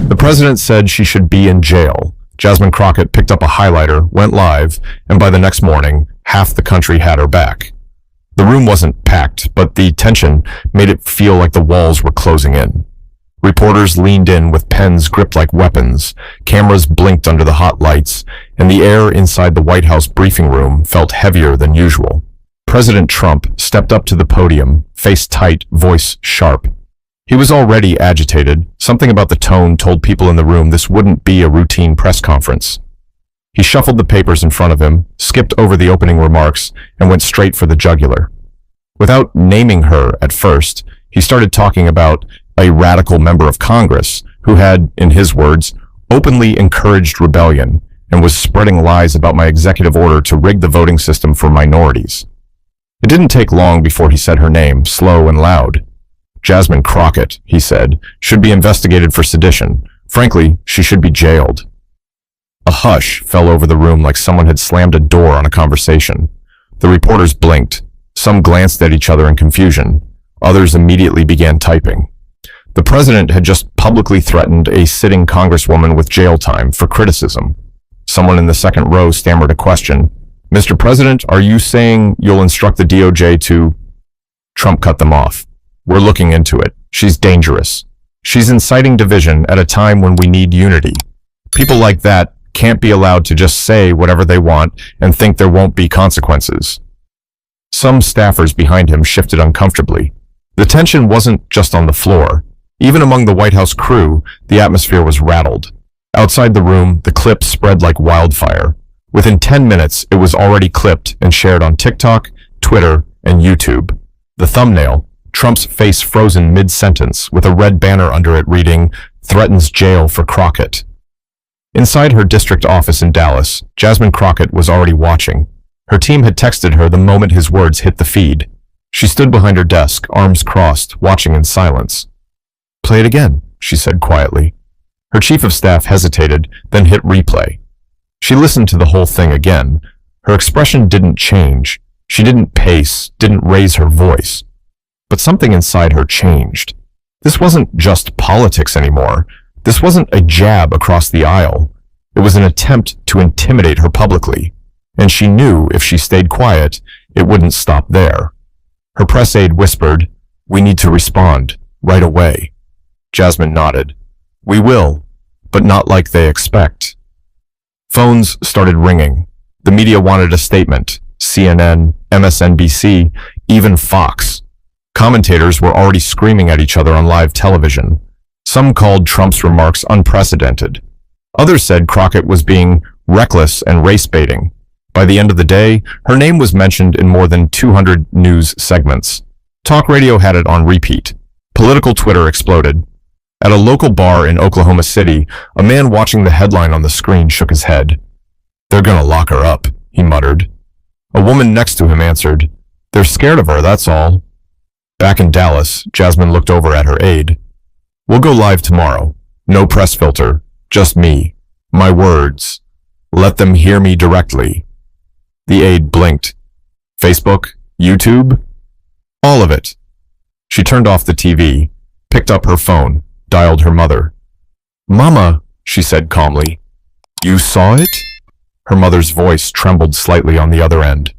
The president said she should be in jail. Jasmine Crockett picked up a highlighter, went live, and by the next morning, half the country had her back. The room wasn't packed, but the tension made it feel like the walls were closing in. Reporters leaned in with pens gripped like weapons, cameras blinked under the hot lights, and the air inside the White House briefing room felt heavier than usual. President Trump stepped up to the podium, face tight, voice sharp. He was already agitated. Something about the tone told people in the room this wouldn't be a routine press conference. He shuffled the papers in front of him, skipped over the opening remarks, and went straight for the jugular. Without naming her at first, he started talking about a radical member of Congress who had, in his words, openly encouraged rebellion and was spreading lies about my executive order to rig the voting system for minorities. It didn't take long before he said her name, slow and loud. Jasmine Crockett, he said, should be investigated for sedition. Frankly, she should be jailed. A hush fell over the room like someone had slammed a door on a conversation. The reporters blinked. Some glanced at each other in confusion. Others immediately began typing. The president had just publicly threatened a sitting congresswoman with jail time for criticism. Someone in the second row stammered a question. "Mr. President, are you saying you'll instruct the DOJ to—" Trump cut them off. "We're looking into it. She's dangerous. She's inciting division at a time when we need unity. People like that can't be allowed to just say whatever they want and think there won't be consequences." Some staffers behind him shifted uncomfortably. The tension wasn't just on the floor. Even among the White House crew, the atmosphere was rattled. Outside the room, the clip spread like wildfire. Within 10 minutes, it was already clipped and shared on TikTok, Twitter, and YouTube. The thumbnail, Trump's face frozen mid-sentence with a red banner under it reading, "Threatens jail for Crockett." Inside her district office in Dallas, Jasmine Crockett was already watching. Her team had texted her the moment his words hit the feed. She stood behind her desk, arms crossed, watching in silence. "Play it again," she said quietly. Her chief of staff hesitated, then hit replay. She listened to the whole thing again. Her expression didn't change. She didn't pace, didn't raise her voice. But something inside her changed. This wasn't just politics anymore. This wasn't a jab across the aisle. It was an attempt to intimidate her publicly. And she knew if she stayed quiet, it wouldn't stop there. Her press aide whispered, "We need to respond, right away." Jasmine nodded. "We will, but not like they expect." Phones started ringing. The media wanted a statement. CNN, MSNBC, even Fox. Commentators were already screaming at each other on live television. Some called Trump's remarks unprecedented. Others said Crockett was being reckless and race-baiting. By the end of the day, her name was mentioned in more than 200 news segments. Talk radio had it on repeat. Political Twitter exploded. At a local bar in Oklahoma City, a man watching the headline on the screen shook his head. "They're gonna lock her up," he muttered. A woman next to him answered, "They're scared of her, that's all." Back in Dallas, Jasmine looked over at her aide. "We'll go live tomorrow. No press filter. Just me. My words. Let them hear me directly." The aide blinked. "Facebook? YouTube?" "All of it." She turned off the TV, picked up her phone, dialed her mother. "Mama," she said calmly. "You saw it?" Her mother's voice trembled slightly on the other end.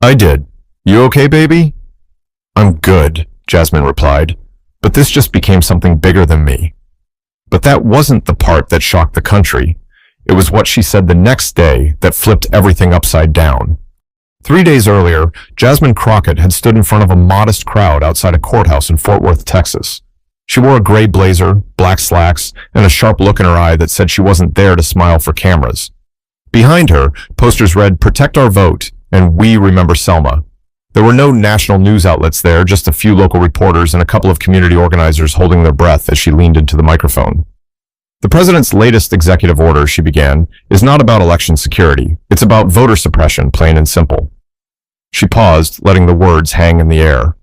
"I did. You okay, baby?" "I'm good," Jasmine replied, "but this just became something bigger than me." But that wasn't the part that shocked the country. It was what she said the next day that flipped everything upside down. 3 days earlier, Jasmine Crockett had stood in front of a modest crowd outside a courthouse in Fort Worth, Texas. She wore a gray blazer, black slacks, and a sharp look in her eye that said she wasn't there to smile for cameras. Behind her, posters read, "Protect our vote," and "We remember Selma." There were no national news outlets there, just a few local reporters and a couple of community organizers holding their breath as she leaned into the microphone. "The president's latest executive order," she began, "is not about election security. It's about voter suppression, plain and simple." She paused, letting the words hang in the air.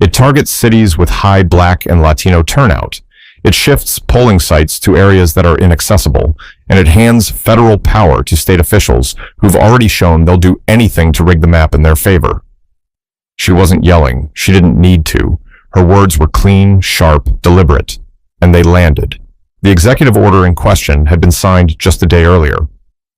"It targets cities with high Black and Latino turnout. It shifts polling sites to areas that are inaccessible, and it hands federal power to state officials who've already shown they'll do anything to rig the map in their favor." She wasn't yelling. She didn't need to. Her words were clean, sharp, deliberate, and they landed. The executive order in question had been signed just a day earlier.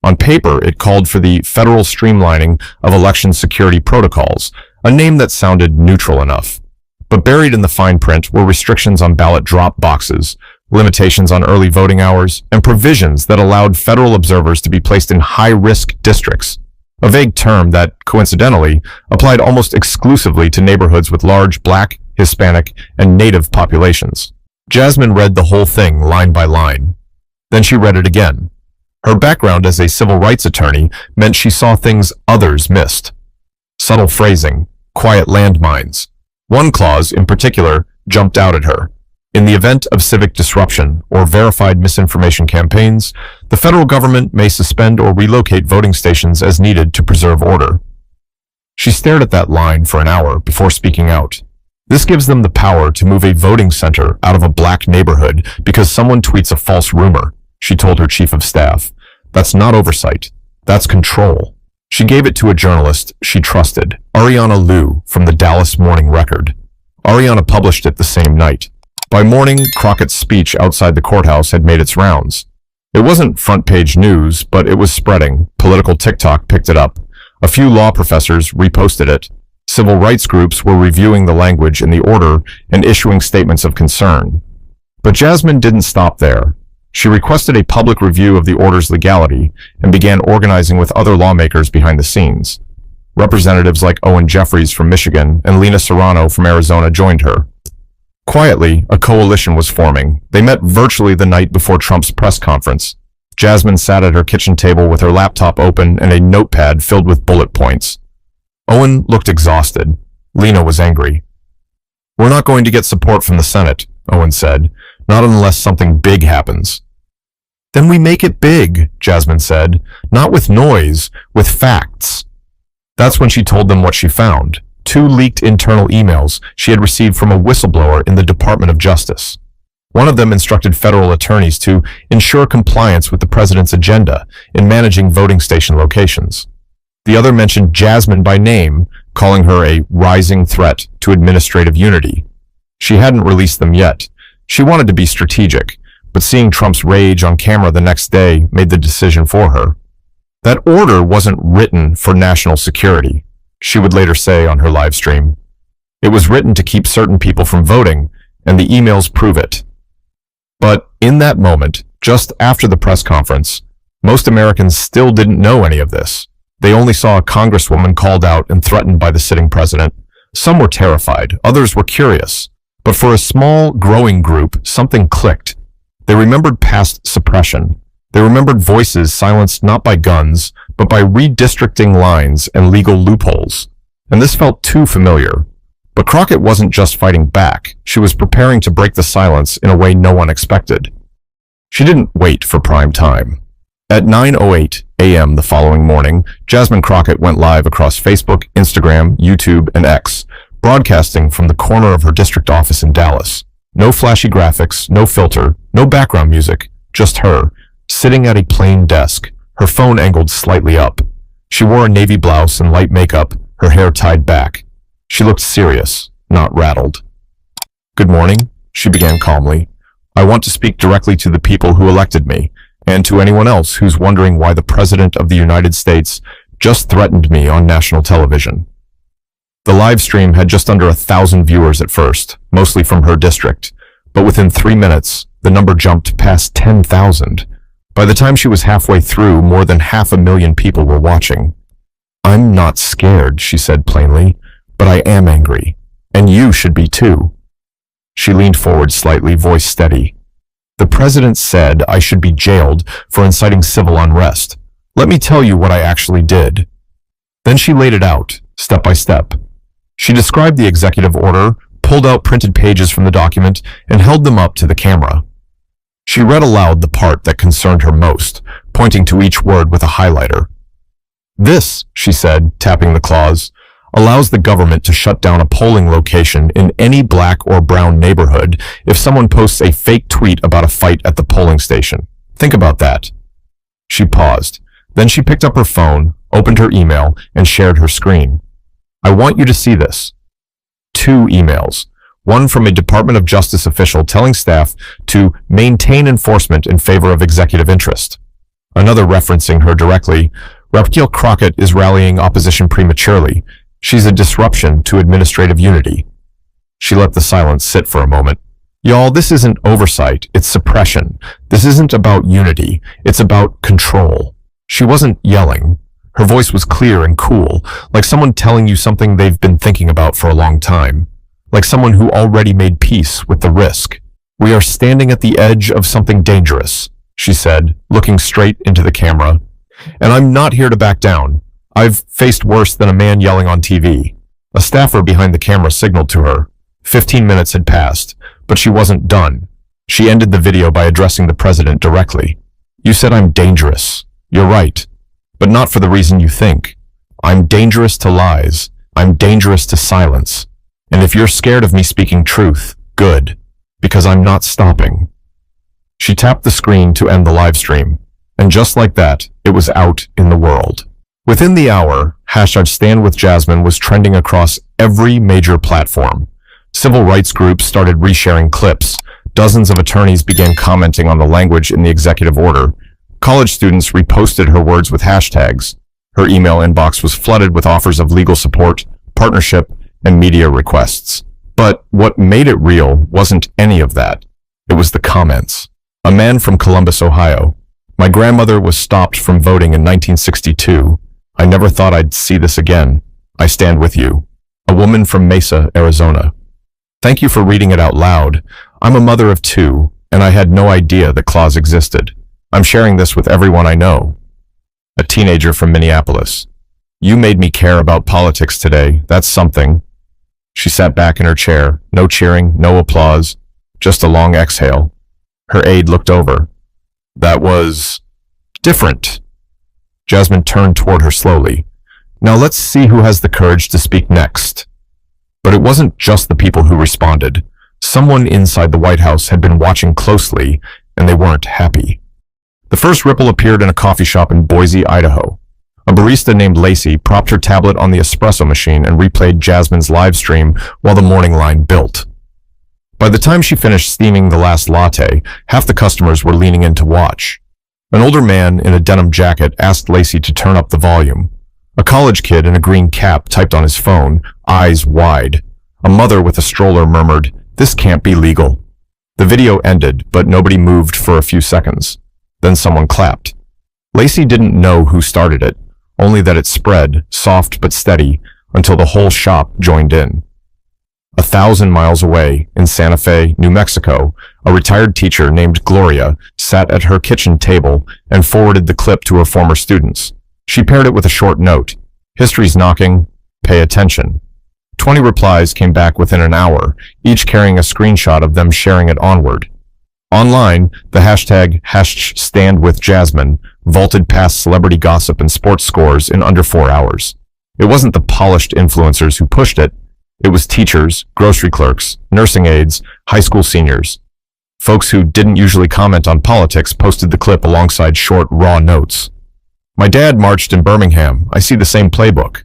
On paper, it called for the federal streamlining of election security protocols, a name that sounded neutral enough. But buried in the fine print were restrictions on ballot drop boxes, limitations on early voting hours, and provisions that allowed federal observers to be placed in high-risk districts, a vague term that, coincidentally, applied almost exclusively to neighborhoods with large Black, Hispanic, and Native populations. Jasmine read the whole thing line by line. Then she read it again. Her background as a civil rights attorney meant she saw things others missed. Subtle phrasing, quiet landmines. One clause, in particular, jumped out at her. In the event of civic disruption or verified misinformation campaigns, the federal government may suspend or relocate voting stations as needed to preserve order. She stared at that line for an hour before speaking out. This gives them the power to move a voting center out of a Black neighborhood because someone tweets a false rumor, she told her chief of staff. That's not oversight. That's control. She gave it to a journalist she trusted, Ariana Liu from the Dallas Morning Record. Ariana published it the same night. By morning, Crockett's speech outside the courthouse had made its rounds. It wasn't front-page news, but it was spreading. Political TikTok picked it up. A few law professors reposted it. Civil rights groups were reviewing the language in the order and issuing statements of concern. But Jasmine didn't stop there. She requested a public review of the order's legality and began organizing with other lawmakers behind the scenes. Representatives like Owen Jeffries from Michigan and Lena Serrano from Arizona joined her. Quietly, a coalition was forming. They met virtually the night before Trump's press conference. Jasmine sat at her kitchen table with her laptop open and a notepad filled with bullet points. Owen looked exhausted. Lena was angry. "We're not going to get support from the Senate," Owen said, "not unless something big happens." "Then we make it big," Jasmine said, "not with noise, with facts." That's when she told them what she found. 2 leaked internal emails she had received from a whistleblower in the Department of Justice. One of them instructed federal attorneys to ensure compliance with the president's agenda in managing voting station locations. The other mentioned Jasmine by name, calling her a rising threat to administrative unity. She hadn't released them yet. She wanted to be strategic, but seeing Trump's rage on camera the next day made the decision for her. That order wasn't written for national security, she would later say on her live stream. It was written to keep certain people from voting, and the emails prove it. But in that moment, just after the press conference, most Americans still didn't know any of this. They only saw a congresswoman called out and threatened by the sitting president. Some were terrified, others were curious. But for a small, growing group, something clicked. They remembered past suppression. They remembered voices silenced not by guns, but by redistricting lines and legal loopholes. And this felt too familiar. But Crockett wasn't just fighting back. She was preparing to break the silence in a way no one expected. She didn't wait for prime time. At 9:08 a.m. the following morning, Jasmine Crockett went live across Facebook, Instagram, YouTube, and X, broadcasting from the corner of her district office in Dallas. No flashy graphics, no filter, no background music, just her, sitting at a plain desk, her phone angled slightly up. She wore a navy blouse and light makeup, her hair tied back. She looked serious, not rattled. "Good morning," she began calmly. "I want to speak directly to the people who elected me, and to anyone else who's wondering why the President of the United States just threatened me on national television." The live stream had just under 1,000 viewers at first, mostly from her district, but within 3 minutes, the number jumped past 10,000. By the time she was halfway through, more than 500,000 people were watching. "I'm not scared," she said plainly, "but I am angry, and you should be too." She leaned forward slightly, voice steady. "The president said I should be jailed for inciting civil unrest. Let me tell you what I actually did." Then she laid it out, step by step. She described the executive order, pulled out printed pages from the document, and held them up to the camera. She read aloud the part that concerned her most, pointing to each word with a highlighter. "This," she said, tapping the clause, "allows the government to shut down a polling location in any Black or brown neighborhood if someone posts a fake tweet about a fight at the polling station. Think about that." She paused. Then she picked up her phone, opened her email, and shared her screen. "I want you to see this." 2 emails. One from a Department of Justice official telling staff to maintain enforcement in favor of executive interest. Another referencing her directly, Jasmine Crockett is rallying opposition prematurely. She's a disruption to administrative unity. She let the silence sit for a moment. Y'all, this isn't oversight, it's suppression. This isn't about unity, it's about control. She wasn't yelling. Her voice was clear and cool, like someone telling you something they've been thinking about for a long time. Like someone who already made peace with the risk. We are standing at the edge of something dangerous, she said, looking straight into the camera. And I'm not here to back down. I've faced worse than a man yelling on TV. A staffer behind the camera signaled to her. 15 minutes had passed, but she wasn't done. She ended the video by addressing the president directly. You said I'm dangerous. You're right. But not for the reason you think. I'm dangerous to lies. I'm dangerous to silence. And if you're scared of me speaking truth, good, because I'm not stopping. She tapped the screen to end the live stream, and just like that, it was out in the world. Within the hour, #StandWithJasmine was trending across every major platform. Civil rights groups started resharing clips. Dozens of attorneys began commenting on the language in the executive order. College students reposted her words with hashtags. Her email inbox was flooded with offers of legal support, partnership, and media requests. But what made it real wasn't any of that. It was the comments. A man from Columbus, Ohio. My grandmother was stopped from voting in 1962. I never thought I'd see this again. I stand with you. A woman from Mesa, Arizona. Thank you for reading it out loud. I'm a mother of 2, and I had no idea the clause existed. I'm sharing this with everyone I know. A teenager from Minneapolis. You made me care about politics today. That's something. She sat back in her chair. No cheering, no applause, just a long exhale. Her aide looked over. That was different. Jasmine turned toward her slowly. Now let's see who has the courage to speak next. But it wasn't just the people who responded. Someone inside the White House had been watching closely, and they weren't happy. The first ripple appeared in a coffee shop in Boise, Idaho. A barista named Lacey propped her tablet on the espresso machine and replayed Jasmine's live stream while the morning line built. By the time she finished steaming the last latte, half the customers were leaning in to watch. An older man in a denim jacket asked Lacey to turn up the volume. A college kid in a green cap typed on his phone, eyes wide. A mother with a stroller murmured, "This can't be legal." The video ended, but nobody moved for a few seconds. Then someone clapped. Lacey didn't know who started it, only that it spread, soft but steady, until the whole shop joined in. 1,000 miles away, in Santa Fe, New Mexico, a retired teacher named Gloria sat at her kitchen table and forwarded the clip to her former students. She paired it with a short note. History's knocking. Pay attention. 20 replies came back within an hour, each carrying a screenshot of them sharing it onward. Online, the hashtag #StandWithJasmine vaulted past celebrity gossip and sports scores in under 4 hours. It wasn't the polished influencers who pushed it. It was teachers, grocery clerks, nursing aides, high school seniors. Folks who didn't usually comment on politics posted the clip alongside short, raw notes. My dad marched in Birmingham. I see the same playbook.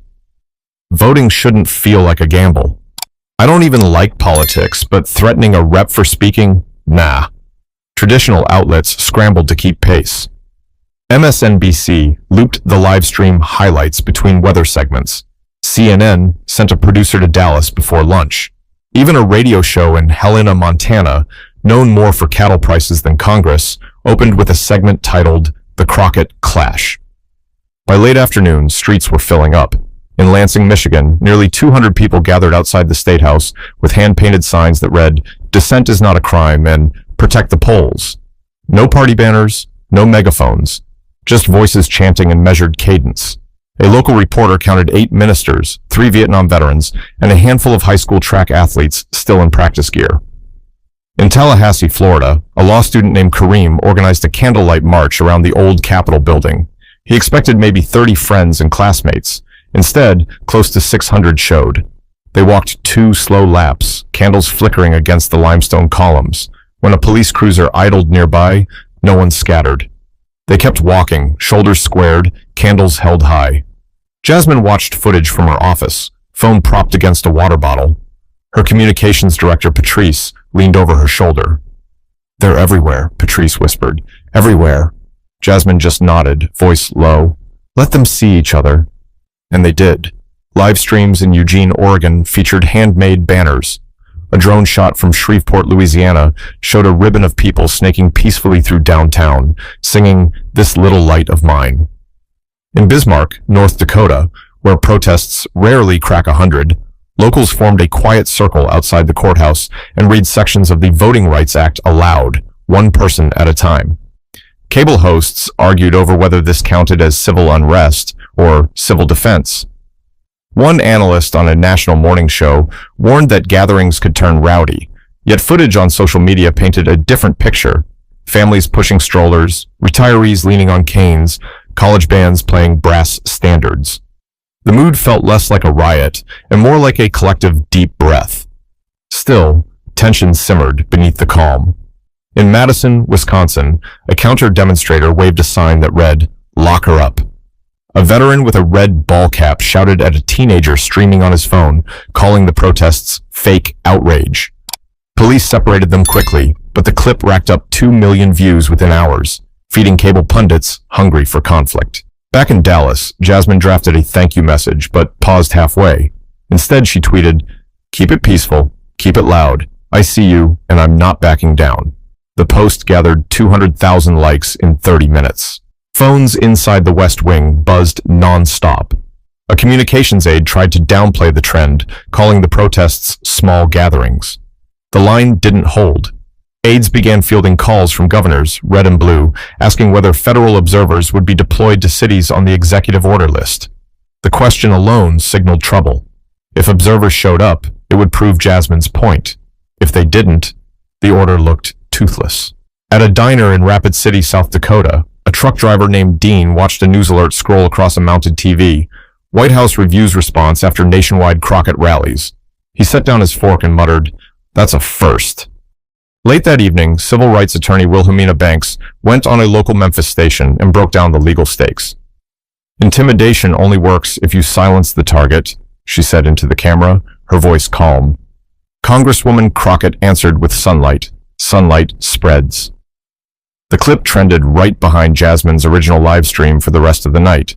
Voting shouldn't feel like a gamble. I don't even like politics, but threatening a rep for speaking? Nah. Traditional outlets scrambled to keep pace. MSNBC looped the live stream highlights between weather segments. CNN sent a producer to Dallas before lunch. Even a radio show in Helena, Montana, known more for cattle prices than Congress, opened with a segment titled The Crockett Clash. By late afternoon, streets were filling up. In Lansing, Michigan, nearly 200 people gathered outside the State House with hand-painted signs that read, "Dissent is not a crime," and "Protect the polls." No party banners, no megaphones, just voices chanting in measured cadence. A local reporter counted 8 ministers, 3 Vietnam veterans, and a handful of high school track athletes still in practice gear. In Tallahassee, Florida, a law student named Kareem organized a candlelight march around the old Capitol building. He expected maybe 30 friends and classmates. Instead, close to 600 showed. They walked 2 slow laps, candles flickering against the limestone columns. When a police cruiser idled nearby, no one scattered. They kept walking, shoulders squared, candles held high. Jasmine watched footage from her office, phone propped against a water bottle. Her communications director, Patrice, leaned over her shoulder. "They're everywhere," Patrice whispered. "Everywhere." Jasmine just nodded, voice low. "Let them see each other." And they did. Live streams in Eugene, Oregon featured handmade banners. A drone shot from Shreveport, Louisiana showed a ribbon of people snaking peacefully through downtown, singing "This Little Light of Mine." In Bismarck, North Dakota, where protests rarely crack 100, locals formed a quiet circle outside the courthouse and read sections of the Voting Rights Act aloud, one person at a time. Cable hosts argued over whether this counted as civil unrest or civil defense. One analyst on a national morning show warned that gatherings could turn rowdy, yet footage on social media painted a different picture. Families pushing strollers, retirees leaning on canes, college bands playing brass standards. The mood felt less like a riot and more like a collective deep breath. Still, tension simmered beneath the calm. In Madison, Wisconsin, a counter-demonstrator waved a sign that read, "Lock her up." A veteran with a red ball cap shouted at a teenager streaming on his phone, calling the protests fake outrage. Police separated them quickly, but the clip racked up 2 million views within hours, feeding cable pundits hungry for conflict. Back in Dallas, Jasmine drafted a thank you message, but paused halfway. Instead, she tweeted, "Keep it peaceful, keep it loud. I see you, and I'm not backing down." The post gathered 200,000 likes in 30 minutes. Phones inside the West Wing buzzed non-stop. A communications aide tried to downplay the trend, calling the protests small gatherings. The line didn't hold. Aides began fielding calls from governors, red and blue, asking whether federal observers would be deployed to cities on the executive order list. The question alone signaled trouble. If observers showed up, it would prove Jasmine's point. If they didn't, the order looked toothless. At a diner in Rapid City, South Dakota, a truck driver named Dean watched a news alert scroll across a mounted TV. White House reviews response after nationwide Crockett rallies. He set down his fork and muttered, "That's a first." Late that evening, civil rights attorney Wilhelmina Banks went on a local Memphis station and broke down the legal stakes. "Intimidation only works if you silence the target," she said into the camera, her voice calm. Congresswoman Crockett answered with sunlight. Sunlight spreads. The clip trended right behind Jasmine's original live stream for the rest of the night.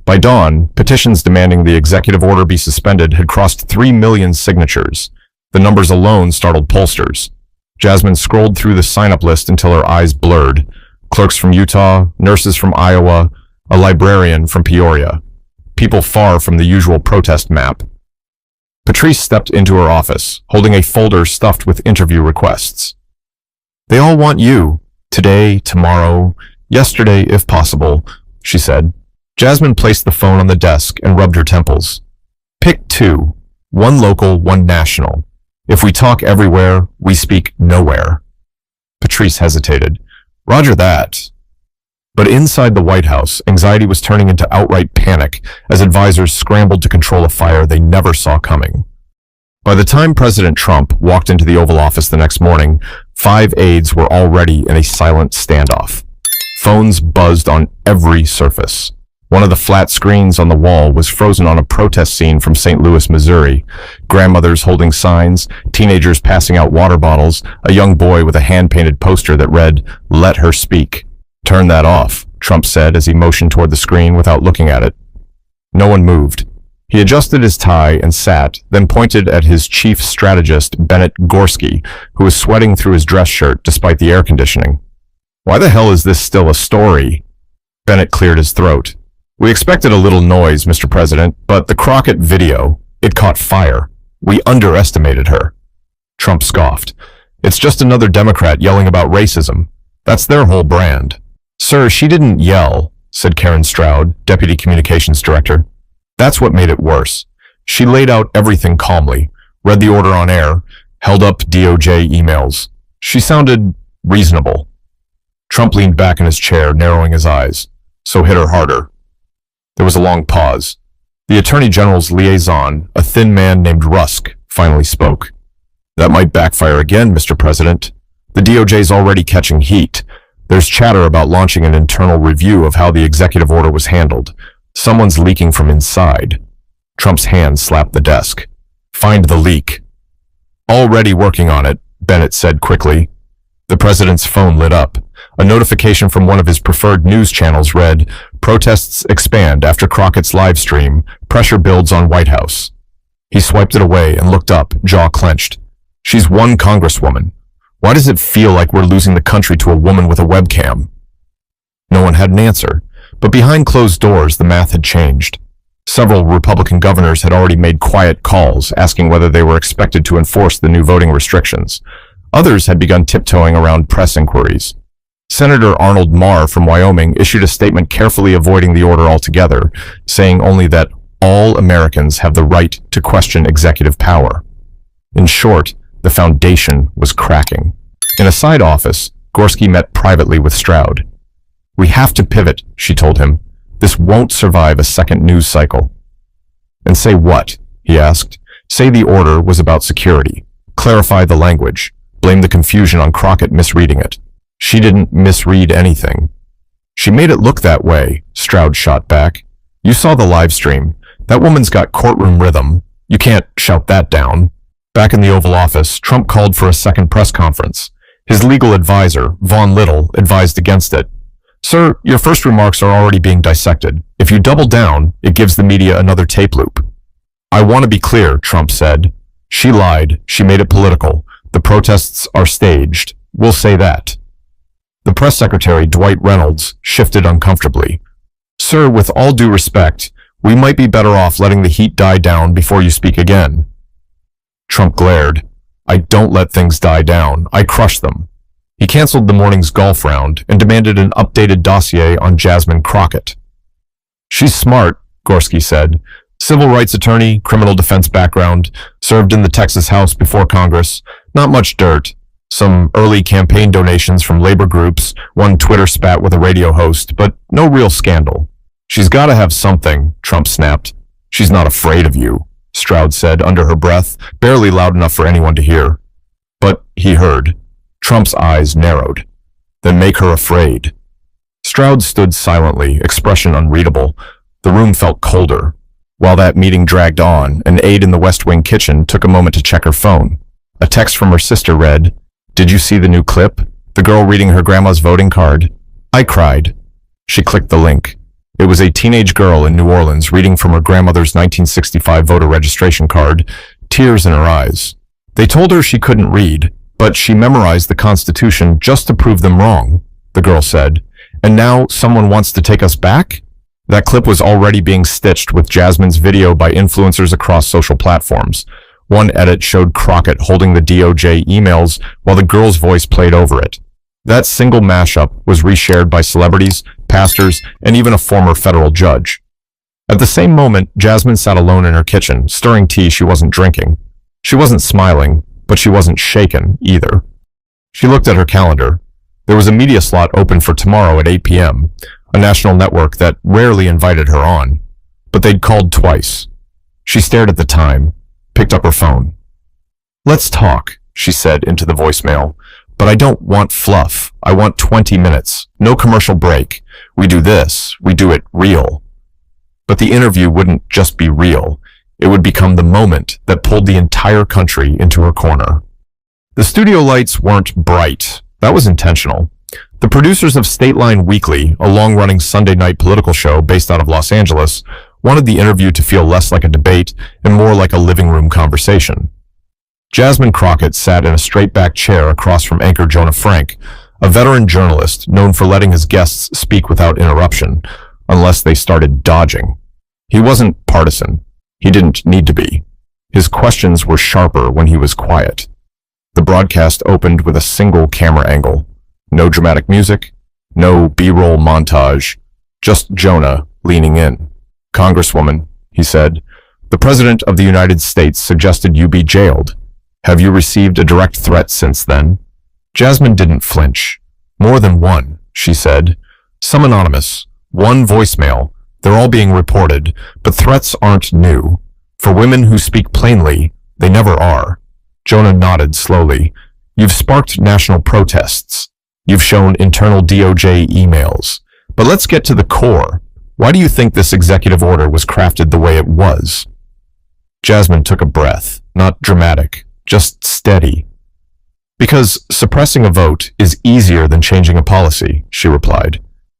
By dawn, petitions demanding the executive order be suspended had crossed 3 million signatures. The numbers alone startled pollsters. Jasmine scrolled through the sign-up list until her eyes blurred. Clerks from Utah, nurses from Iowa, a librarian from Peoria. People far from the usual protest map. Patrice stepped into her office, holding a folder stuffed with interview requests. "They all want you. Today, tomorrow, yesterday if possible," she said. Jasmine placed the phone on the desk and rubbed her temples. "Pick 2. One local, one national. If we talk everywhere, we speak nowhere." Patrice hesitated. "Roger that." But inside the White House, anxiety was turning into outright panic as advisors scrambled to control a fire they never saw coming. By the time President Trump walked into the Oval Office the next morning, 5 aides were already in a silent standoff. Phones buzzed on every surface. One of the flat screens on the wall was frozen on a protest scene from St. Louis, Missouri. Grandmothers holding signs, teenagers passing out water bottles, a young boy with a hand-painted poster that read, "Let her speak." "Turn that off," Trump said as he motioned toward the screen without looking at it. No one moved. He adjusted his tie and sat, then pointed at his chief strategist, Bennett Gorski, who was sweating through his dress shirt despite the air conditioning. "Why the hell is this still a story?" Bennett cleared his throat. "We expected a little noise, Mr. President, but the Crockett video, it caught fire. We underestimated her." Trump scoffed. "It's just another Democrat yelling about racism. That's their whole brand." "Sir, she didn't yell," said Karen Stroud, Deputy Communications Director. "That's what made it worse. She laid out everything calmly, read the order on air, held up DOJ emails. She sounded reasonable." Trump leaned back in his chair, narrowing his eyes. "So hit her harder." There was a long pause. The Attorney General's liaison, a thin man named Rusk, finally spoke. "That might backfire again, Mr. President. The DOJ's already catching heat. There's chatter about launching an internal review of how the executive order was handled. Someone's leaking from inside." Trump's hand slapped the desk. "Find the leak." Already working on it, Bennett said quickly. The president's phone lit up. A notification from one of his preferred news channels read, "Protests expand after Crockett's live stream. Pressure builds on White House." He swiped it away and looked up, jaw clenched. She's one congresswoman. Why does it feel like we're losing the country to a woman with a webcam? No one had an answer, but behind closed doors the math had changed. Several Republican governors had already made quiet calls asking whether they were expected to enforce the new voting restrictions. Others had begun tiptoeing around press inquiries. Senator Arnold Marr from Wyoming issued a statement carefully avoiding the order altogether, saying only that all Americans have the right to question executive power. In short, the foundation was cracking. In a side office, Gorski met privately with Stroud. "We have to pivot," she told him. "This won't survive a second news cycle." "And say what?" he asked. "Say the order was about security. Clarify the language. Blame the confusion on Crockett misreading it." "She didn't misread anything." "She made it look that way," Stroud shot back. "You saw the live stream. That woman's got courtroom rhythm. You can't shout that down." Back in the Oval Office, Trump called for a second press conference. His legal advisor, Vaughn Little, advised against it. "Sir, your first remarks are already being dissected. If you double down, it gives the media another tape loop." "I want to be clear," Trump said. "She lied. She made it political. The protests are staged. We'll say that." The press secretary, Dwight Reynolds, shifted uncomfortably. "Sir, with all due respect, we might be better off letting the heat die down before you speak again." Trump glared. "I don't let things die down. I crush them." He canceled the morning's golf round and demanded an updated dossier on Jasmine Crockett. "She's smart," Gorski said. "Civil rights attorney, criminal defense background, served in the Texas House before Congress. Not much dirt. Some early campaign donations from labor groups, one Twitter spat with a radio host, but no real scandal." "She's got to have something," Trump snapped. "She's not afraid of you," Stroud said under her breath, barely loud enough for anyone to hear. But he heard. Trump's eyes narrowed. "Then make her afraid." Stroud stood silently, expression unreadable. The room felt colder. While that meeting dragged on, an aide in the West Wing kitchen took a moment to check her phone. A text from her sister read, "Did you see the new clip? The girl reading her grandma's voting card?" "I cried." She clicked the link. It was a teenage girl in New Orleans reading from her grandmother's 1965 voter registration card, tears in her eyes. "They told her she couldn't read, but she memorized the Constitution just to prove them wrong," the girl said. "And now someone wants to take us back?" That clip was already being stitched with Jasmine's video by influencers across social platforms. One edit showed Crockett holding the DOJ emails while the girl's voice played over it. That single mashup was reshared by celebrities, pastors, and even a former federal judge. At the same moment, Jasmine sat alone in her kitchen, stirring tea she wasn't drinking. She wasn't smiling, but she wasn't shaken either. She looked at her calendar. There was a media slot open for tomorrow at 8 p.m., a national network that rarely invited her on. But they'd called twice. She stared at the time, picked up her phone. "Let's talk," she said into the voicemail. "But I don't want fluff. I want 20 minutes. No commercial break. We do this. We do it real." But the interview wouldn't just be real. It would become the moment that pulled the entire country into her corner. The studio lights weren't bright. That was intentional. The producers of Stateline Weekly, a long-running Sunday night political show based out of Los Angeles, wanted the interview to feel less like a debate and more like a living room conversation. Jasmine Crockett sat in a straight-back chair across from anchor Jonah Frank, a veteran journalist known for letting his guests speak without interruption, unless they started dodging. He wasn't partisan. He didn't need to be. His questions were sharper when he was quiet. The broadcast opened with a single camera angle. No dramatic music, no B-roll montage, just Jonah leaning in. "Congresswoman," he said, "the President of the United States suggested you be jailed. Have you received a direct threat since then?" Jasmine didn't flinch. "More than one," she said. "Some anonymous, one voicemail. They're all being reported, but threats aren't new. For women who speak plainly, they never are." Jonah nodded slowly. "You've sparked national protests. You've shown internal DOJ emails. But let's get to the core. Why do you think this executive order was crafted the way it was?" Jasmine took a breath, not dramatic, just steady. Because suppressing a vote is easier than changing a policy, she replied.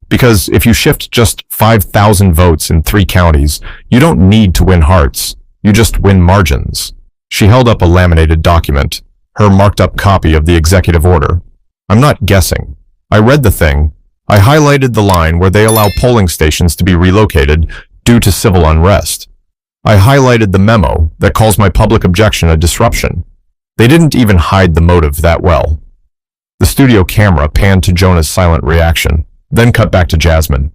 Because if you shift just 5,000 votes in 3 counties, you don't need to win hearts. You just win margins. She held up a laminated document, her marked-up copy of the executive order. I'm not guessing. I read the thing. I highlighted the line where they allow polling stations to be relocated due to civil unrest. I highlighted the memo that calls my public objection a disruption. They didn't even hide the motive that well. The studio camera panned to Jonah's silent reaction, then cut back to Jasmine.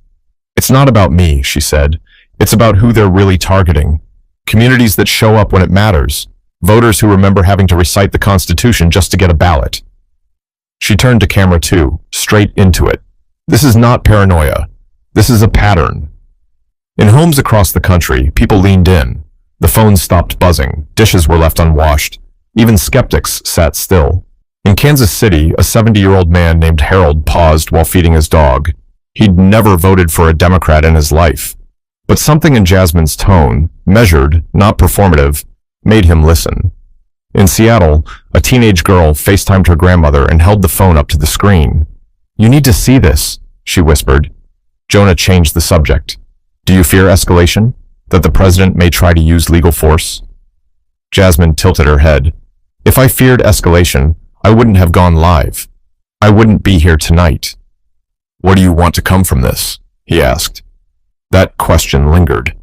It's not about me, she said. It's about who they're really targeting. Communities that show up when it matters. Voters who remember having to recite the Constitution just to get a ballot. She turned to camera 2, straight into it. This is not paranoia. This is a pattern. In homes across the country, people leaned in. The phones stopped buzzing. Dishes were left unwashed. Even skeptics sat still. In Kansas City, a 70-year-old man named Harold paused while feeding his dog. He'd never voted for a Democrat in his life. But something in Jasmine's tone, measured, not performative, made him listen. In Seattle, a teenage girl FaceTimed her grandmother and held the phone up to the screen. You need to see this, she whispered. Jonah changed the subject. Do you fear escalation? That the president may try to use legal force? Jasmine tilted her head. If I feared escalation, I wouldn't have gone live. I wouldn't be here tonight. What do you want to come from this? He asked. That question lingered.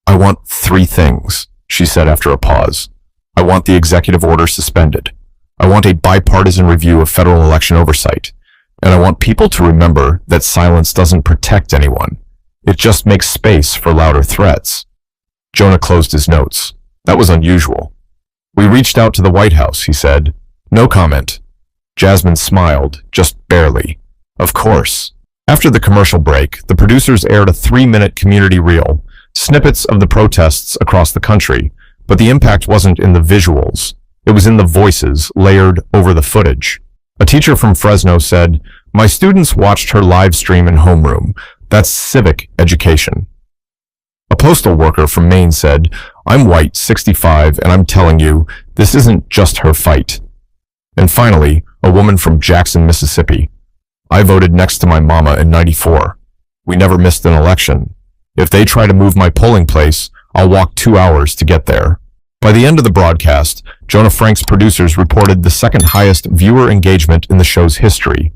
I want 3 things, she said after a pause. I want the executive order suspended. I want a bipartisan review of federal election oversight. And I want people to remember that silence doesn't protect anyone. It just makes space for louder threats. Jonah closed his notes. That was unusual. We reached out to the White House, he said. No comment. Jasmine smiled, just barely. Of course. After the commercial break, the producers aired a 3-minute community reel, snippets of the protests across the country, but the impact wasn't in the visuals. It was in the voices layered over the footage. A teacher from Fresno said, "My students watched her live stream in homeroom. That's civic education." A postal worker from Maine said, "I'm white, 65, and I'm telling you, this isn't just her fight." And finally, a woman from Jackson, Mississippi. I voted next to my mama in '94. We never missed an election. If they try to move my polling place, I'll walk 2 hours to get there. By the end of the broadcast, Jonah Frank's producers reported the second highest viewer engagement in the show's history.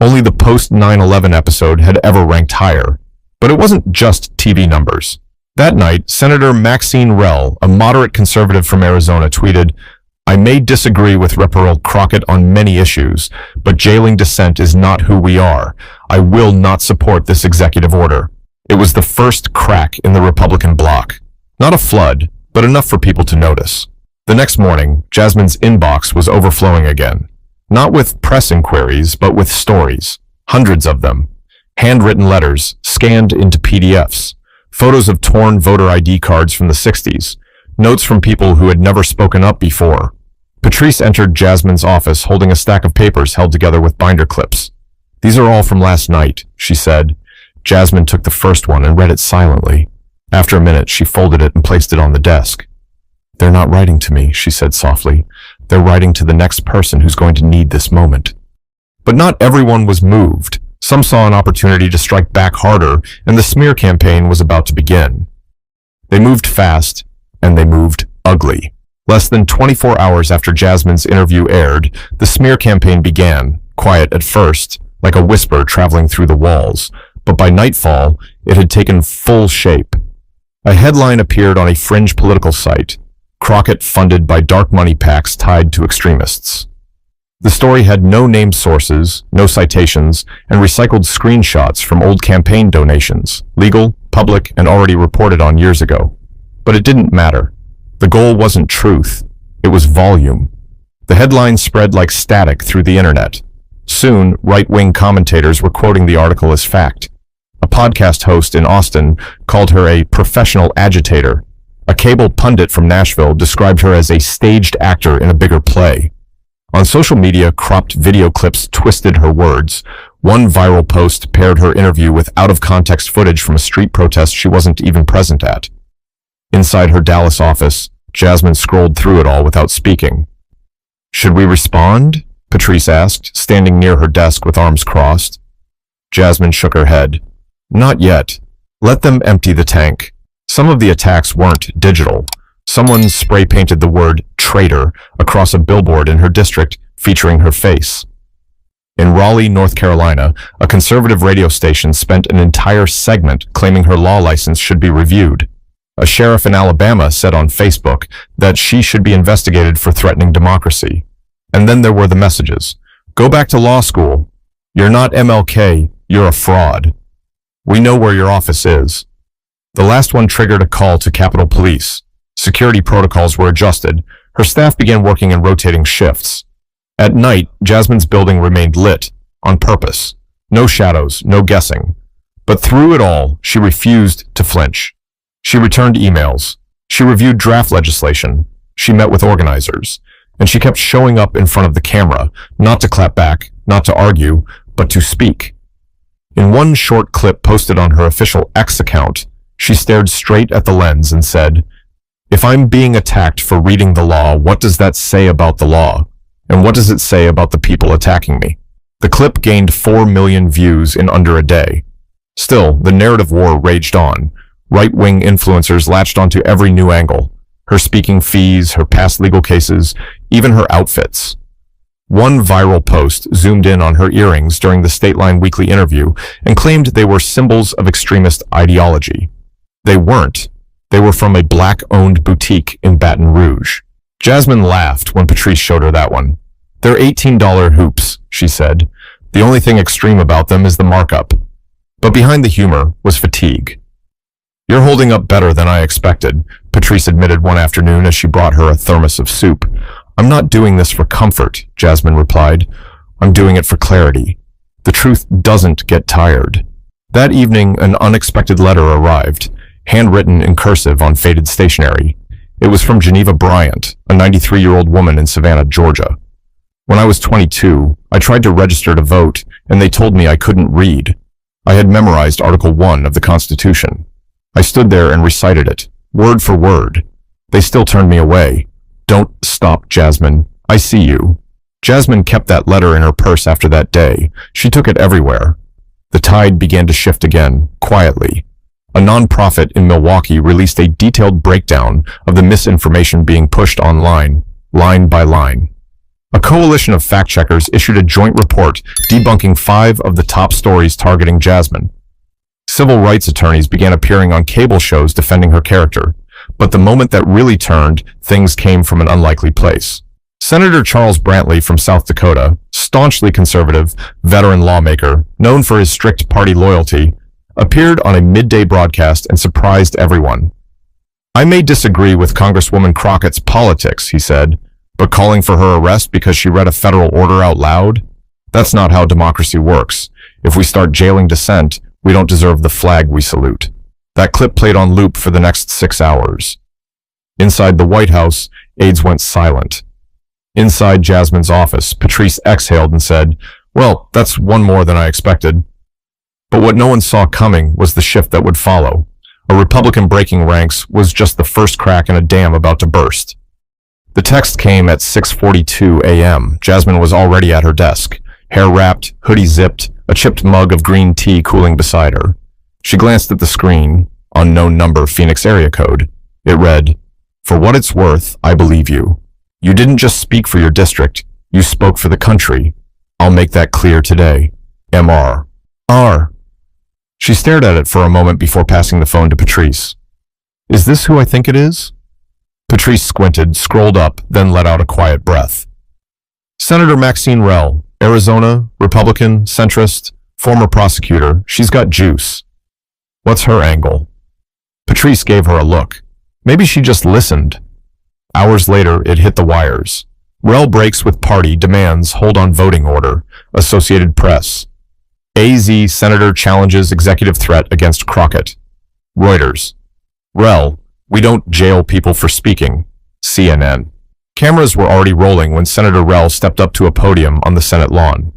Only the post-9/11 episode had ever ranked higher. But it wasn't just TV numbers. That night, Senator Maxine Rell, a moderate conservative from Arizona, tweeted, "I may disagree with Representative Crockett on many issues, but jailing dissent is not who we are. I will not support this executive order." It was the first crack in the Republican bloc. Not a flood, but enough for people to notice. The next morning, Jasmine's inbox was overflowing again. Not with press inquiries, but with stories. Hundreds of them. Handwritten letters, scanned into PDFs. Photos of torn voter ID cards from the 60s. Notes from people who had never spoken up before. Patrice entered Jasmine's office holding a stack of papers held together with binder clips. "These are all from last night," she said. Jasmine took the first one and read it silently. After a minute, she folded it and placed it on the desk. "They're not writing to me," she said softly. "They're writing to the next person who's going to need this moment." But not everyone was moved. Some saw an opportunity to strike back harder, and the smear campaign was about to begin. They moved fast, and they moved ugly. Less than 24 hours after Jasmine's interview aired, the smear campaign began, quiet at first, like a whisper traveling through the walls. But by nightfall, it had taken full shape. A headline appeared on a fringe political site, "Crockett funded by dark money PACs tied to extremists." The story had no named sources, no citations, and recycled screenshots from old campaign donations, legal, public, and already reported on years ago. But it didn't matter. The goal wasn't truth. It was volume. The headline spread like static through the internet. Soon, right-wing commentators were quoting the article as fact. A podcast host in Austin called her a professional agitator. A cable pundit from Nashville described her as a staged actor in a bigger play. On social media, cropped video clips twisted her words. One viral post paired her interview with out-of-context footage from a street protest she wasn't even present at. Inside her Dallas office, Jasmine scrolled through it all without speaking. "Should we respond?" Patrice asked, standing near her desk with arms crossed. Jasmine shook her head. "Not yet. Let them empty the tank." Some of the attacks weren't digital. Someone spray-painted the word traitor across a billboard in her district featuring her face. In Raleigh, North Carolina, a conservative radio station spent an entire segment claiming her law license should be reviewed. A sheriff in Alabama said on Facebook that she should be investigated for threatening democracy. And then there were the messages. "Go back to law school. You're not MLK, you're a fraud. We know where your office is." The last one triggered a call to Capitol Police. Security protocols were adjusted. Her staff began working in rotating shifts. At night, Jasmine's building remained lit, on purpose. No shadows, no guessing. But through it all, she refused to flinch. She returned emails. She reviewed draft legislation. She met with organizers. And she kept showing up in front of the camera, not to clap back, not to argue, but to speak. In one short clip posted on her official X account, she stared straight at the lens and said, "If I'm being attacked for reading the law, what does that say about the law? And what does it say about the people attacking me?" The clip gained 4 million views in under a day. Still, the narrative war raged on. Right-wing influencers latched onto every new angle. Her speaking fees, her past legal cases, even her outfits. One viral post zoomed in on her earrings during the Stateline Weekly interview and claimed they were symbols of extremist ideology. They weren't. They were from a black-owned boutique in Baton Rouge. Jasmine laughed when Patrice showed her that one. "They're $18 hoops," she said. "The only thing extreme about them is the markup." But behind the humor was fatigue. "You're holding up better than I expected," Patrice admitted one afternoon as she brought her a thermos of soup. "I'm not doing this for comfort," Jasmine replied. "I'm doing it for clarity. The truth doesn't get tired." That evening, an unexpected letter arrived, handwritten in cursive on faded stationery. It was from Geneva Bryant, a 93-year-old woman in Savannah, Georgia. "When I was 22, I tried to register to vote, and they told me I couldn't read. I had memorized Article 1 of the Constitution. I stood there and recited it, word for word. They still turned me away. Don't stop, Jasmine. I see you." Jasmine kept that letter in her purse after that day. She took it everywhere. The tide began to shift again, quietly. A nonprofit in Milwaukee released a detailed breakdown of the misinformation being pushed online, line by line. A coalition of fact-checkers issued a joint report debunking 5 of the top stories targeting Jasmine. Civil rights attorneys began appearing on cable shows defending her character. But the moment that really turned, things came from an unlikely place. Senator Charles Brantley from South Dakota, staunchly conservative, veteran lawmaker, known for his strict party loyalty, appeared on a midday broadcast and surprised everyone. "I may disagree with Congresswoman Crockett's politics," he said, "but calling for her arrest because she read a federal order out loud? That's not how democracy works. If we start jailing dissent, we don't deserve the flag we salute." That clip played on loop for the next 6 hours. Inside the White House, aides went silent. Inside Jasmine's office, Patrice exhaled and said, "Well, that's one more than I expected." But what no one saw coming was the shift that would follow. A Republican breaking ranks was just the first crack in a dam about to burst. The text came at 6:42 a.m. Jasmine was already at her desk, hair wrapped, hoodie zipped, a chipped mug of green tea cooling beside her. She glanced at the screen, unknown number, Phoenix area code. It read, "For what it's worth, I believe you. You didn't just speak for your district, you spoke for the country. I'll make that clear today. M.R. R." She stared at it for a moment before passing the phone to Patrice. "Is this who I think it is?" Patrice squinted, scrolled up, then let out a quiet breath. "Senator Maxine Rell, Arizona, Republican, centrist, former prosecutor. She's got juice. What's her angle?" Patrice gave her a look. Maybe she just listened. Hours later, it hit the wires. Rell breaks with party, demands hold on voting order. Associated Press. AZ Senator challenges executive threat against Crockett. Reuters. Rell, we don't jail people for speaking. CNN. Cameras were already rolling when Senator Rell stepped up to a podium on the Senate lawn.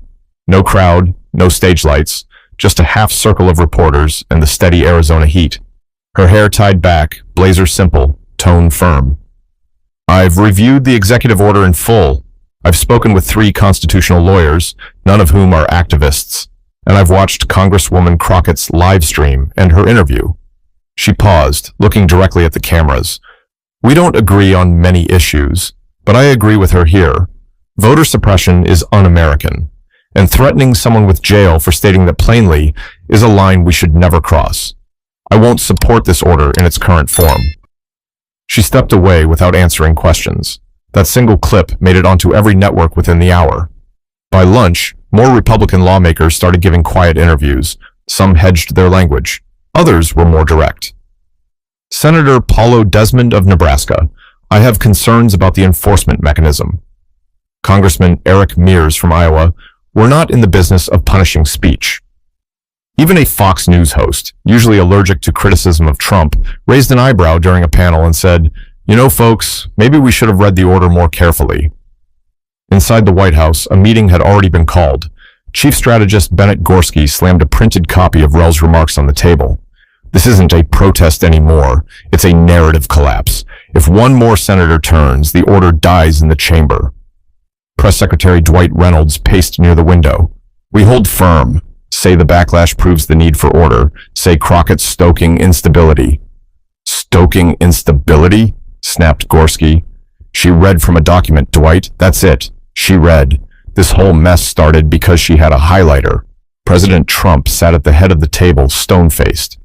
No crowd, no stage lights, just a half circle of reporters and the steady Arizona heat. Her hair tied back, blazer simple, tone firm. I've reviewed the executive order in full. I've spoken with 3 constitutional lawyers, none of whom are activists, and I've watched Congresswoman Crockett's live stream and her interview. She paused, looking directly at the cameras. We don't agree on many issues, but I agree with her here. Voter suppression is un-American, and threatening someone with jail for stating that plainly is a line we should never cross. I won't support this order in its current form. She stepped away without answering questions. That single clip made it onto every network within the hour. By lunch, more Republican lawmakers started giving quiet interviews. Some hedged their language. Others were more direct. Senator Paulo Desmond of Nebraska, I have concerns about the enforcement mechanism. Congressman Eric Mears from Iowa, we're not in the business of punishing speech. Even a Fox News host, usually allergic to criticism of Trump, raised an eyebrow during a panel and said, you know, folks, maybe we should have read the order more carefully. Inside the White House, a meeting had already been called. Chief Strategist Bennett Gorski slammed a printed copy of Rel's remarks on the table. This isn't a protest anymore. It's a narrative collapse. If one more senator turns, the order dies in the chamber. Press Secretary Dwight Reynolds paced near the window. We hold firm. Say the backlash proves the need for order. Say Crockett stoking instability. Stoking instability? Snapped Gorski. She read from a document, Dwight. That's it. She read. This whole mess started because she had a highlighter. President Trump sat at the head of the table, stone-faced.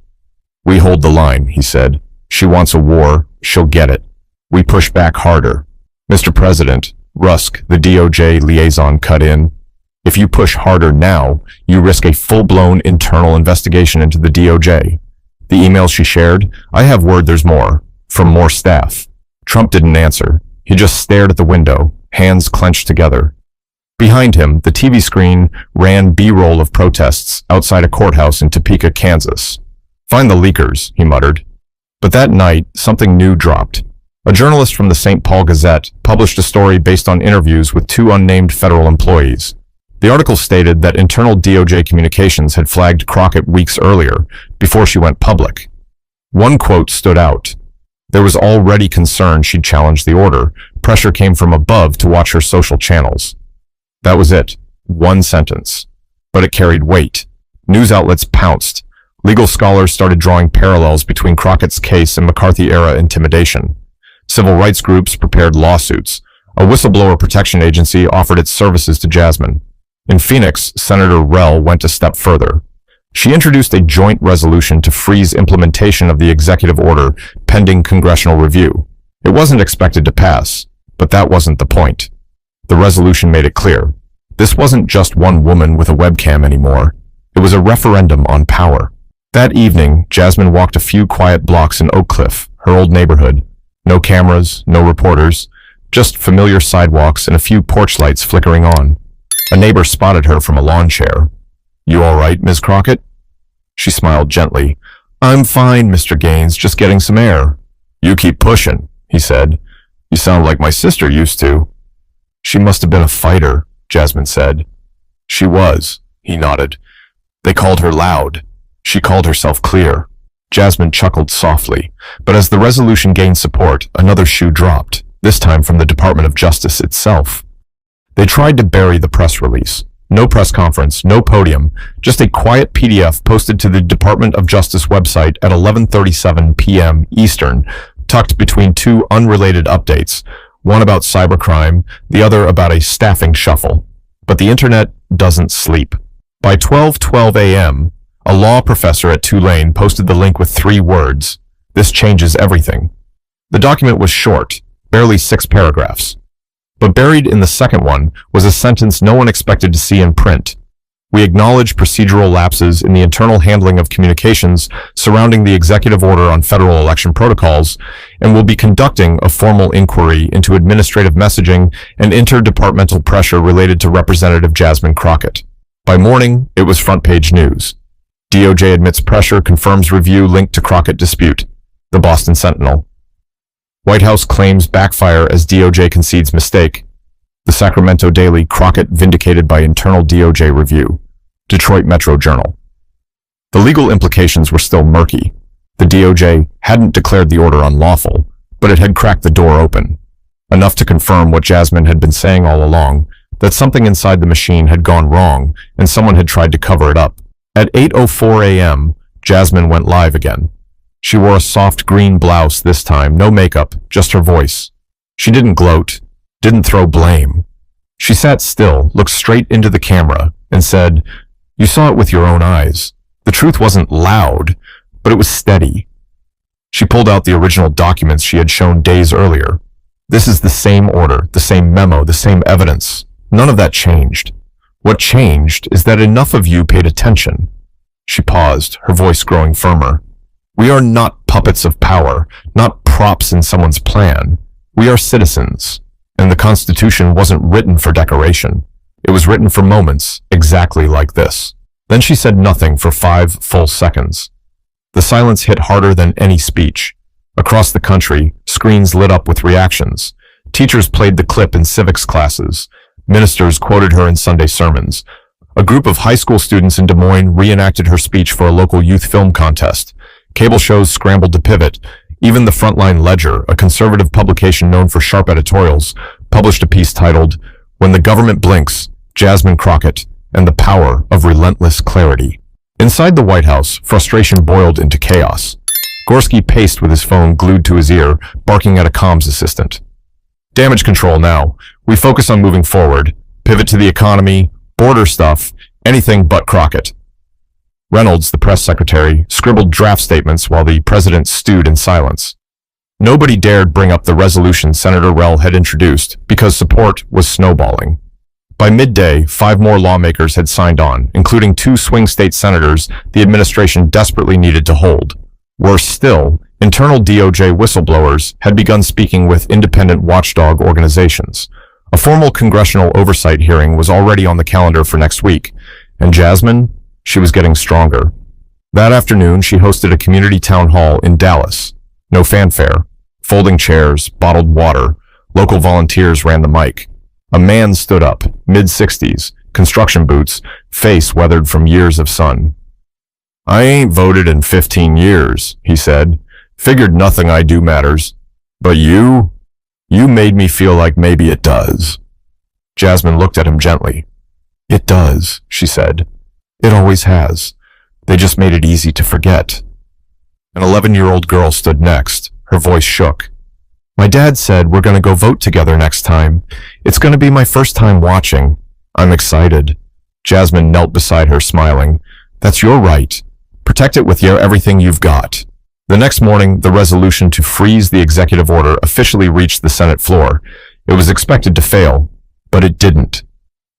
We hold the line, he said. She wants a war. She'll get it. We push back harder. Mr. President, Rusk, the DOJ liaison, cut in. If you push harder now, you risk a full-blown internal investigation into the DOJ. The email she shared, I have word there's more. From more staff. Trump didn't answer. He just stared at the window, hands clenched together. Behind him, the TV screen ran B-roll of protests outside a courthouse in Topeka, Kansas. Find the leakers, he muttered. But that night, something new dropped. A journalist from the St. Paul Gazette published a story based on interviews with 2 unnamed federal employees. The article stated that internal DOJ communications had flagged Crockett weeks earlier, before she went public. One quote stood out. There was already concern she'd challenge the order. Pressure came from above to watch her social channels. That was it. One sentence. But it carried weight. News outlets pounced. Legal scholars started drawing parallels between Crockett's case and McCarthy-era intimidation. Civil rights groups prepared lawsuits. A whistleblower protection agency offered its services to Jasmine. In Phoenix, Senator Rel went a step further. She introduced a joint resolution to freeze implementation of the executive order pending congressional review. It wasn't expected to pass, but that wasn't the point. The resolution made it clear. This wasn't just one woman with a webcam anymore. It was a referendum on power. That evening, Jasmine walked a few quiet blocks in Oak Cliff, her old neighborhood. No cameras, no reporters, just familiar sidewalks and a few porch lights flickering on. A neighbor spotted her from a lawn chair. You all right, Ms. Crockett? She smiled gently. I'm fine, Mr. Gaines, just getting some air. You keep pushing, he said. You sound like my sister used to. She must have been a fighter, Jasmine said. She was, he nodded. They called her loud. She called herself clear. Jasmine chuckled softly, but as the resolution gained support, another shoe dropped, this time from the Department of Justice itself. They tried to bury the press release. No press conference, no podium, just a quiet PDF posted to the Department of Justice website at 11:37 p.m. Eastern, tucked between 2 unrelated updates, one about cybercrime, the other about a staffing shuffle. But the internet doesn't sleep. By 12:12 a.m., a law professor at Tulane posted the link with 3 words. This changes everything. The document was short, barely 6 paragraphs. But buried in the second one was a sentence no one expected to see in print. We acknowledge procedural lapses in the internal handling of communications surrounding the executive order on federal election protocols and will be conducting a formal inquiry into administrative messaging and interdepartmental pressure related to Representative Jasmine Crockett. By morning, it was front-page news. DOJ admits pressure, confirms review linked to Crockett dispute. The Boston Sentinel. White House claims backfire as DOJ concedes mistake. The Sacramento Daily, Crockett vindicated by internal DOJ review. Detroit Metro Journal. The legal implications were still murky. The DOJ hadn't declared the order unlawful, but it had cracked the door open. enough to confirm what Jasmine had been saying all along, that something inside the machine had gone wrong and someone had tried to cover it up. At 8:04 a.m., Jasmine went live again. She wore a soft green blouse this time, no makeup, just her voice. She didn't gloat, didn't throw blame. She sat still, looked straight into the camera, and said, "You saw it with your own eyes. The truth wasn't loud, but it was steady." She pulled out the original documents she had shown days earlier. This is the same order, the same memo, the same evidence. None of that changed. What changed is that enough of you paid attention. She paused, her voice growing firmer. We are not puppets of power, not props in someone's plan. We are citizens, and the Constitution wasn't written for decoration. It was written for moments exactly like this. Then she said nothing for 5 full seconds. The silence hit harder than any speech. Across the country, screens lit up with reactions. Teachers played the clip in civics classes. Ministers quoted her in Sunday sermons. A group of high school students in Des Moines reenacted her speech for a local youth film contest. Cable shows scrambled to pivot. Even the Frontline Ledger, a conservative publication known for sharp editorials, published a piece titled, "When the Government Blinks, Jasmine Crockett and the Power of Relentless Clarity." Inside the White House, frustration boiled into chaos. Gorski paced with his phone glued to his ear, barking at a comms assistant. Damage control now. We focus on moving forward. Pivot to the economy, border stuff, anything but Crockett. Reynolds, the press secretary, scribbled draft statements while the president stewed in silence. Nobody dared bring up the resolution Senator Rell had introduced because support was snowballing. By midday, 5 more lawmakers had signed on, including 2 swing state senators the administration desperately needed to hold. Worse still, internal DOJ whistleblowers had begun speaking with independent watchdog organizations. A formal congressional oversight hearing was already on the calendar for next week, and Jasmine, she was getting stronger. That afternoon, she hosted a community town hall in Dallas. No fanfare. Folding chairs, bottled water. Local volunteers ran the mic. A man stood up, mid-60s, construction boots, face weathered from years of sun. "I ain't voted in 15 years, he said. "Figured nothing I do matters. But you made me feel like maybe it does." Jasmine looked at him gently. "It does," she said. "It always has. They just made it easy to forget." An 11-year-old girl stood next. Her voice shook. "My dad said we're going to go vote together next time. It's going to be my first time watching. I'm excited." Jasmine knelt beside her, smiling. "That's your right. Protect it with everything you've got." The next morning, the resolution to freeze the executive order officially reached the Senate floor. It was expected to fail, but it didn't.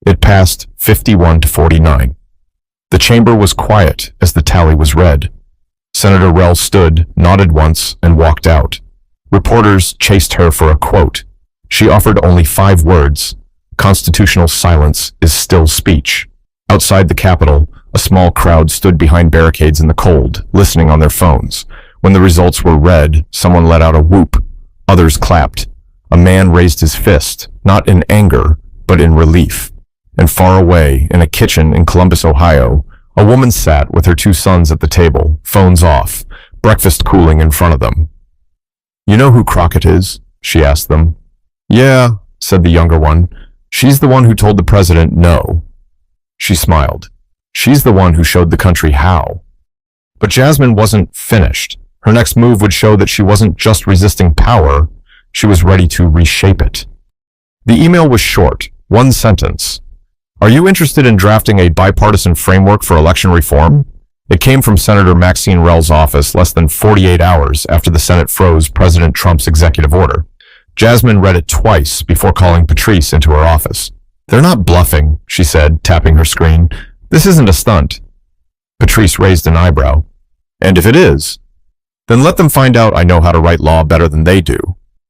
It passed 51 to 49. The chamber was quiet as the tally was read. Senator Rell stood, nodded once, and walked out. Reporters chased her for a quote. She offered only 5 words. Constitutional silence is still speech. Outside the Capitol, a small crowd stood behind barricades in the cold, listening on their phones. When the results were read, someone let out a whoop. Others clapped. A man raised his fist, not in anger, but in relief. And far away, in a kitchen in Columbus, Ohio, a woman sat with her 2 sons at the table, phones off, breakfast cooling in front of them. "You know who Crockett is?" she asked them. "Yeah," said the younger one. "She's the one who told the president no." She smiled. "She's the one who showed the country how." But Jasmine wasn't finished. Her next move would show that she wasn't just resisting power, she was ready to reshape it. The email was short, 1 sentence. "Are you interested in drafting a bipartisan framework for election reform?" It came from Senator Maxine Rell's office less than 48 hours after the Senate froze President Trump's executive order. Jasmine read it twice before calling Patrice into her office. "They're not bluffing," she said, tapping her screen. "This isn't a stunt." Patrice raised an eyebrow. "And if it is, then let them find out I know how to write law better than they do."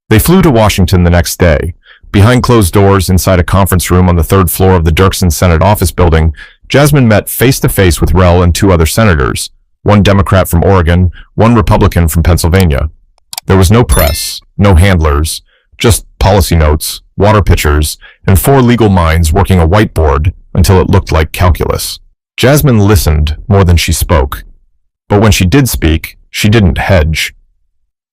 They flew to Washington the next day. Behind closed doors, inside a conference room on the 3rd floor of the Dirksen Senate office building, Jasmine met face-to-face with Rell and 2 other senators, 1 Democrat from Oregon, 1 Republican from Pennsylvania. There was no press, no handlers, just policy notes, water pitchers, and 4 legal minds working a whiteboard until it looked like calculus. Jasmine listened more than she spoke. But when she did speak, she didn't hedge.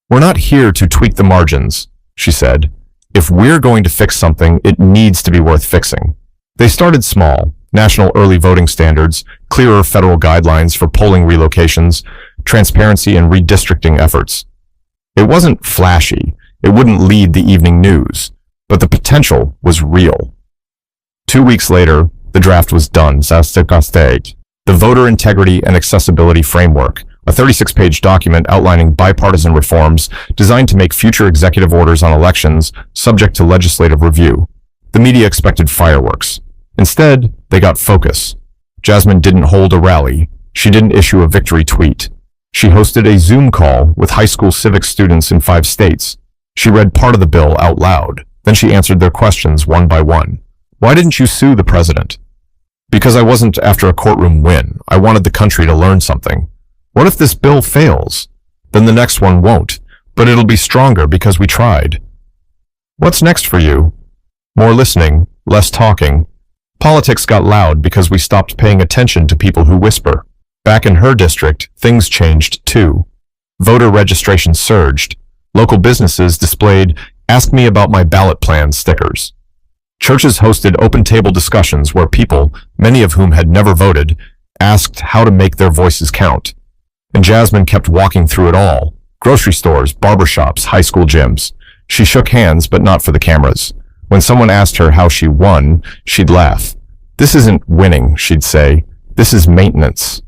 "We're not here to tweak the margins," she said. If we're going to fix something, it needs to be worth fixing. They started small: national early voting standards, clearer federal guidelines for polling relocations, transparency and redistricting efforts. It wasn't flashy. It wouldn't lead the evening news, but the potential was real. 2 weeks later, the draft was done. The Voter Integrity and Accessibility Framework, a 36-page document outlining bipartisan reforms designed to make future executive orders on elections subject to legislative review. The media expected fireworks. Instead, they got focus. Jasmine didn't hold a rally. She didn't issue a victory tweet. She hosted a Zoom call with high school civics students in 5 states. She read part of the bill out loud. Then she answered their questions one by one. Why didn't you sue the president? Because I wasn't after a courtroom win. I wanted the country to learn something. What if this bill fails? Then the next one won't, but it'll be stronger because we tried. What's next for you? More listening, less talking. Politics got loud because we stopped paying attention to people who whisper. Back in her district, things changed too. Voter registration surged. Local businesses displayed "Ask me about my ballot plan" stickers. Churches hosted open table discussions where people, many of whom had never voted, asked how to make their voices count. And Jasmine kept walking through it all. Grocery stores, barbershops, high school gyms. She shook hands, but not for the cameras. When someone asked her how she won, she'd laugh. "This isn't winning," she'd say. "This is maintenance."